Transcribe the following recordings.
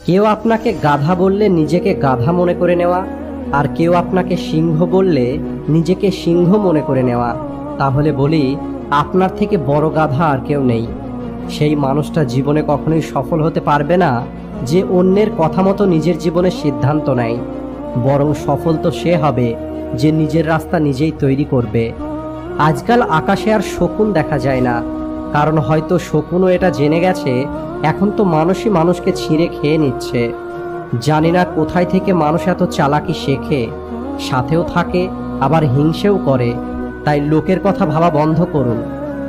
কেউ আপনাকে গাধা বললে নিজেকে গাধা মনে করে নেওয়া, আর কেউ আপনাকে সিংহ বললে নিজেকে সিংহ মনে করে নেওয়া। তাহলে বলি, আপনার থেকে বড় গাধা আর কেউ নেই। সেই মানুষটা জীবনে কখনোই সফল হতে পারবে না যে অন্যের কথা মতো নিজের জীবনের সিদ্ধান্ত নেয়। বরং সফল তো সে হবে যে নিজের রাস্তা নিজেই তৈরি করবে। আজকাল আকাশে আর শকুন দেখা যায় না, কারণ হয়তো শকুনও এটা জেনে গেছে এখন তো মানুষই মানুষকে ছিঁড়ে খেয়ে নিচ্ছে। জানি না কোথায় থেকে মানুষ এত চালাকি শেখে, সাথেও থাকে আবার হিংসেও করে। তাই লোকের কথা ভাবা বন্ধ করুন,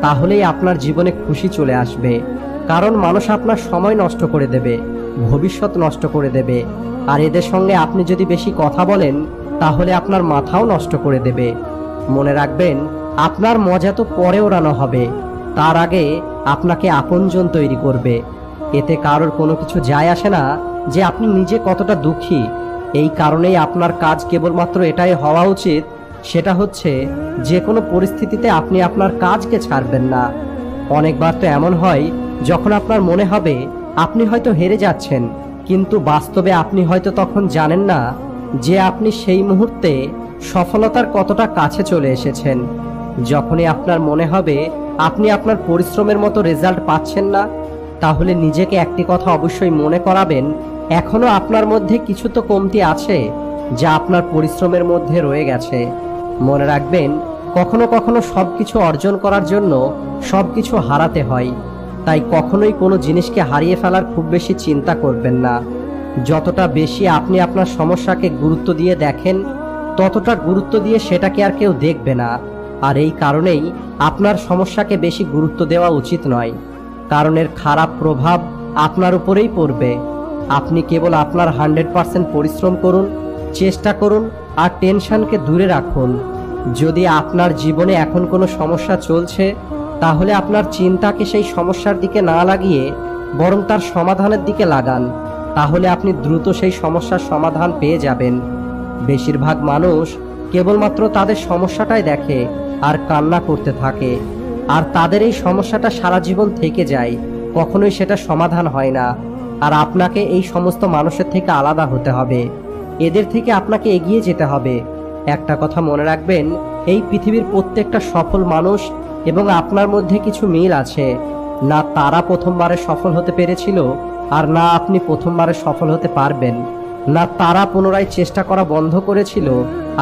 তাহলেই আপনার জীবনে খুশি চলে আসবে। কারণ মানুষ আপনার সময় নষ্ট করে দেবে, ভবিষ্যৎ নষ্ট করে দেবে। আর এদের সঙ্গে আপনি যদি বেশি কথা বলেন তাহলে আপনার মাথাও নষ্ট করে দেবে। মনে রাখবেন, আপনার মজা তো পরে ওড়ানো হবে, তার আগে আপনাকে আপনজন তৈরি করবে। এতে কারোর কোনো কিছু যায় আসে না যে আপনি নিজে কতটা দুঃখী। এই কারণেই আপনার কাজ কেবলমাত্র এটাই হওয়া উচিত, সেটা হচ্ছে যে কোনো পরিস্থিতিতে আপনি আপনার কাজকে ছাড়বেন না। অনেকবার তো এমন হয় যখন আপনার মনে হবে আপনি হয়তো হেরে যাচ্ছেন, কিন্তু বাস্তবে আপনি হয়তো তখন জানেন না যে আপনি সেই মুহূর্তে সফলতার কতটা কাছে চলে এসেছেন। যখনই আপনার মনে হবে আপনি আপনার পরিশ্রমের মতো রেজাল্ট পাচ্ছেন না, তাহলে নিজেকে একটি কথা অবশ্যই মনে করাবেন, এখনো আপনার মধ্যে কিছু তো কমতি আছে যা আপনার পরিশ্রমের মধ্যে রয়ে গেছে। মনে রাখবেন, কখনো কখনো সবকিছু অর্জন করার জন্য সবকিছু হারাতে হয়। তাই কখনোই কোনো জিনিসকে হারিয়ে ফেলার খুব বেশি চিন্তা করবেন না। যতটা বেশি আপনি আপনার সমস্যাকে গুরুত্ব দিয়ে দেখেন, ততটা গুরুত্ব দিয়ে সেটাকে আর কেউ দেখবে না। আর এই কারণেই আপনার সমস্যাকে বেশি গুরুত্ব দেওয়া উচিত নয়, কারণ এর খারাপ প্রভাব আপনার উপরেই পড়বে। আপনি কেবল আপনার 100% পরিশ্রম করুন, চেষ্টা করুন, আর টেনশনকে দূরে রাখুন। যদি আপনার জীবনে এখন কোনো সমস্যা চলছে, তাহলে আপনার চিন্তাকে সেই সমস্যার দিকে না লাগিয়ে বরং তার সমাধানের দিকে লাগান। তাহলে আপনি দ্রুত সেই সমস্যার সমাধান পেয়ে যাবেন। বেশিরভাগ মানুষ কেবলমাত্র তাদের সমস্যাটাই দেখে আর কান্না করতে থাকে, আর তাদের এই সমস্যাটা সারা জীবন থেকে যায়, কখনোই সেটা সমাধান হয় না। আর আপনাকে এই সমস্ত মানুষের থেকে আলাদা হতে হবে, এদের থেকে আপনাকে এগিয়ে যেতে হবে। একটা কথা মনে রাখবেন, এই পৃথিবীর প্রত্যেকটা সফল মানুষ এবং আপনার মধ্যে কিছু মিল আছে। না তারা প্রথমবারে সফল হতে পেরেছিল, আর না আপনি প্রথমবারে সফল হতে পারবেন। না তারা পুনরায় চেষ্টা করা বন্ধ করেছিল,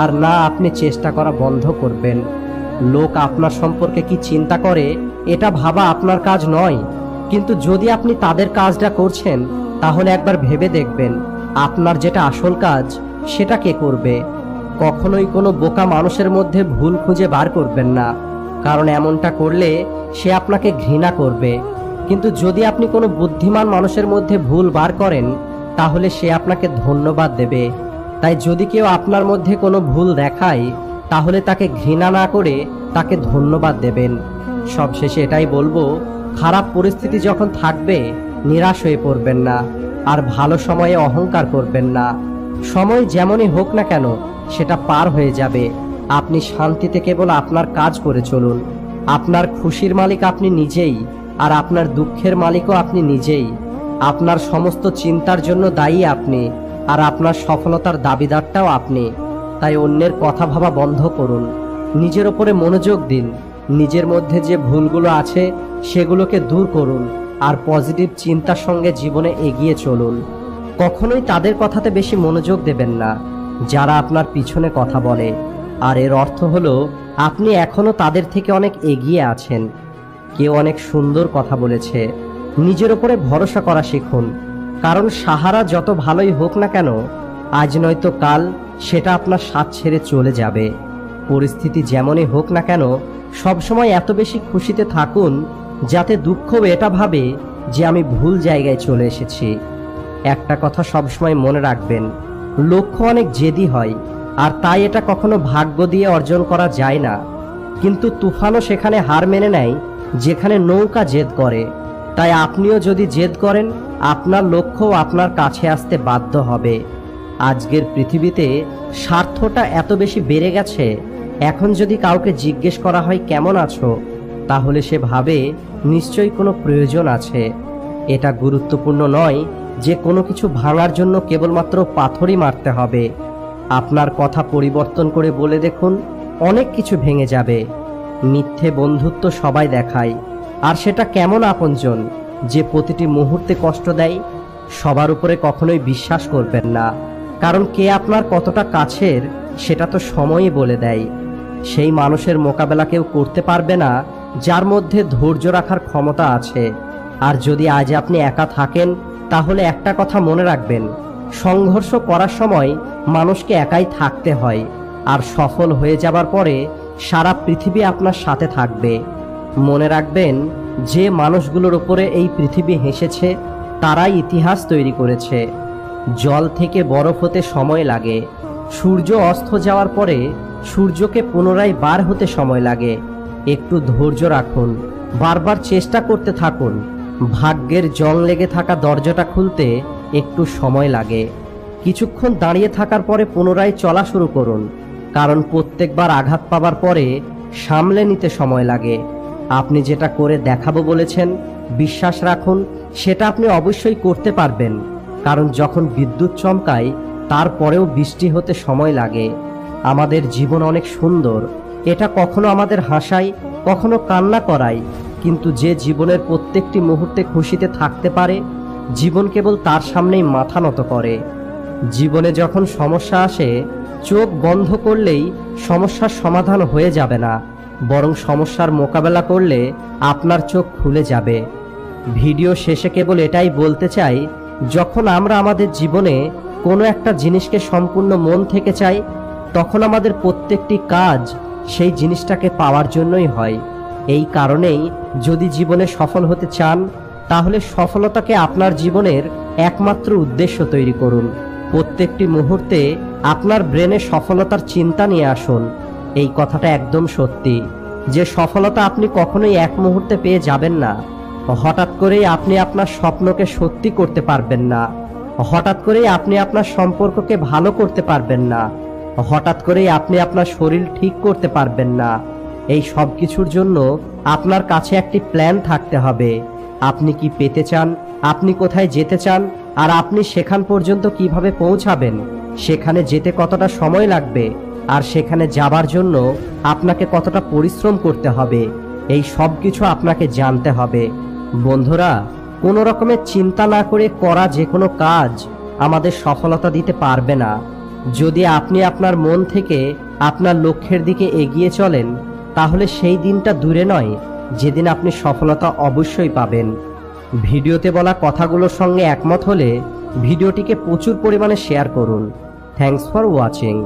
আর না আপনি চেষ্টা করা বন্ধ করবেন। লোক আপনার সম্পর্কে কি চিন্তা করে এটা ভাবা আপনার কাজ নয়, কিন্তু যদি আপনি তাদের কাজটা করছেন তাহলে একবার ভেবে দেখবেন আপনার যেটা আসল কাজ সেটা কে করবে। কখনোই কোনো বোকা মানুষের মধ্যে ভুল খুঁজে বার করবেন না, কারণ এমনটা করলে সে আপনাকে ঘৃণা করবে। কিন্তু যদি আপনি কোনো বুদ্ধিমান মানুষের মধ্যে ভুল বার করেন তাহলে সে আপনাকে ধন্যবাদ দেবে। তাই যদি কেউ আপনার মধ্যে কোনো ভুল দেখায় তাহলে তাকে ঘৃণা না করে তাকে ধন্যবাদ দেবেন। সবশেষে এটাই বলবো, খারাপ পরিস্থিতি যখন থাকবে নিরাশ হয়ে পড়বেন না, আর ভালো সময়ে অহংকার করবেন না। সময় যেমনই হোক না কেন সেটা পার হয়ে যাবে। আপনি শান্তিতে কেবল আপনার কাজ করে চলুন। আপনার খুশির মালিক আপনি নিজেই, আর আপনার দুঃখের মালিকও আপনি নিজেই। আপনার সমস্ত চিন্তার জন্য দায়ী আপনি, আর আপনার সফলতার দাবিদারটাও আপনি। তাই অন্যের কথা ভাবা বন্ধ করুন, নিজের ওপরে মনোযোগ দিন। নিজের মধ্যে যে ভুলগুলো আছে সেগুলোকে দূর করুন, আর পজিটিভ চিন্তার সঙ্গে জীবনে এগিয়ে চলুন। কখনোই তাদের কথাতে বেশি মনোযোগ দেবেন না যারা আপনার পিছনে কথা বলে। আর এর অর্থ হলো আপনি এখনো তাদের থেকে অনেক এগিয়ে আছেন। কেউ অনেক সুন্দর কথা বলেছে, নিজের ওপরে ভরসা করা শিখুন। কারণ সাহারা যত ভালোই হোক না কেন, আজ নয়তো কাল সেটা আপনার সাথ ছেড়ে চলে যাবে। পরিস্থিতি যেমনই হোক না কেন, সবসময় এত বেশি খুশিতে থাকুন যাতে দুঃখ এটা ভাবে যে আমি ভুল জায়গায় চলে এসেছি। একটা কথা সবসময় মনে রাখবেন, লক্ষ্য অনেক জেদি হয়, আর তাই এটা কখনো ভাগ্য দিয়ে অর্জন করা যায় না। কিন্তু তুফানও সেখানে হার মেনে নেয় যেখানে নৌকা জেদ করে। তাই আপনিও যদি জেদ করেন, আপনার লক্ষ্য আপনার কাছে আসতে বাধ্য হবে। আজকের পৃথিবীতে স্বার্থটা এত বেশি বেড়ে গেছে, এখন যদি কাউকে জিজ্ঞেস করা হয় কেমন আছো, তাহলে সে ভাবে নিশ্চয়ই কোনো প্রয়োজন আছে। এটা গুরুত্বপূর্ণ নয় যে কোনো কিছু ভাঙার জন্য কেবলমাত্র পাথরই মারতে হবে। আপনার কথা পরিবর্তন করে বলে দেখুন, অনেক কিছু ভেঙে যাবে। মিথ্যে বন্ধুত্ব সবাই দেখায়, আর সেটা কেমন আপনজন যে প্রতিটি মুহূর্তে কষ্ট দেয়। সবার উপরে কখনোই বিশ্বাস করবেন না, কারণ কে আপনার কতটা কাছের সেটা তো সময়ই বলে দেয়। সেই মানুষের মোকাবেলা কেউ করতে পারবে না যার মধ্যে ধৈর্য রাখার ক্ষমতা আছে। আর যদি আজ আপনি একা থাকেন, তাহলে একটা কথা মনে রাখবেন, সংঘর্ষ করার সময় মানুষকে একাই থাকতে হয়, আর সফল হয়ে যাবার পরে সারা পৃথিবী আপনার সাথে থাকবে। মনে রাখবেন, যে মানুষগুলোর উপরে এই পৃথিবী হেসেছে তারাই ইতিহাস তৈরি করেছে। জল থেকে বরফ হতে সময় লাগে, সূর্য অস্ত যাওয়ার পরে সূর্যকে পুনরায় বার হতে সময় লাগে। একটু ধৈর্য রাখুন, বারবার চেষ্টা করতে থাকুন। ভাগ্যের জং লেগে থাকা দরজাটা খুলতে একটু সময় লাগে। কিছুক্ষণ দাঁড়িয়ে থাকার পরে পুনরায় চলা শুরু করুন, কারণ প্রত্যেকবার আঘাত পাবার পরে সামলে নিতে সময় লাগে। আপনি যেটা করে দেখাবো বলেছেন, বিশ্বাস রাখুন, সেটা আপনি অবশ্যই করতে পারবেন। কারণ যখন বিদ্যুৎ চমকায় তারপরেও বৃষ্টি হতে সময় লাগে। আমাদের জীবন অনেক সুন্দর, এটা কখনো আমাদের হাসায়, কখনো কান্না করায়, কিন্তু যে জীবনের প্রত্যেকটি মুহূর্তে খুশিতে থাকতে পারে, জীবন কেবল তার সামনেই মাথা নত করে। জীবনে যখন সমস্যা আসে, চোখ বন্ধ করলেই সমস্যার সমাধান হয়ে যাবে না, বরং সমস্যার মোকাবেলা করলে আপনার চোখ খুলে যাবে। ভিডিও শেষে কেবল এটাই বলতে চাই, যখন আমরা আমাদের জীবনে কোনো একটা জিনিসকে সম্পূর্ণ মন থেকে চাই, তখন আমাদের প্রত্যেকটি কাজ সেই জিনিসটাকে পাওয়ার জন্যই হয়। এই কারণেই যদি জীবনে সফল হতে চান, তাহলে সফলতাকে আপনার জীবনের একমাত্র উদ্দেশ্য তৈরি করুন। প্রত্যেকটি মুহূর্তে আপনার ব্রেনে সফলতার চিন্তা নিয়ে আসুন। এই কথাটা একদম সত্যি যে সফলতা আপনি কখনোই এক মুহূর্তে পেয়ে যাবেন না। হঠাৎ করেই আপনি আপনার স্বপ্নকে সত্যি করতে পারবেন না। হঠাৎ করেই আপনি আপনার সম্পর্ককে ভালো করতে পারবেন না। হঠাৎ করেই আপনি আপনার শরীর ঠিক করতে পারবেন না। এই সব কিছুর জন্য আপনার কাছে একটি প্ল্যান থাকতে হবে। আপনি কি পেতে চান, আপনি কোথায় যেতে চান, আর আপনি সেখান পর্যন্ত কিভাবে পৌঁছাবেন, সেখানে যেতে কতটা সময় লাগবে, আর সেখানে যাবার জন্য আপনাকে কতটা পরিশ্রম করতে হবে, এই সব কিছু আপনাকে জানতে হবে। বন্ধুরা, কোনো রকমের চিন্তা না করে করা যে কোনো কাজ আমাদের সফলতা দিতে পারবে না। যদি আপনি আপনার মন থেকে আপনার লক্ষ্যের দিকে এগিয়ে চলেন, তাহলে সেই দিনটা দূরে নয় যেদিন আপনি সফলতা অবশ্যই পাবেন। ভিডিওতে বলা কথাগুলোর সঙ্গে একমত হলে ভিডিওটিকে প্রচুর পরিমাণে শেয়ার করুন। Thanks for watching.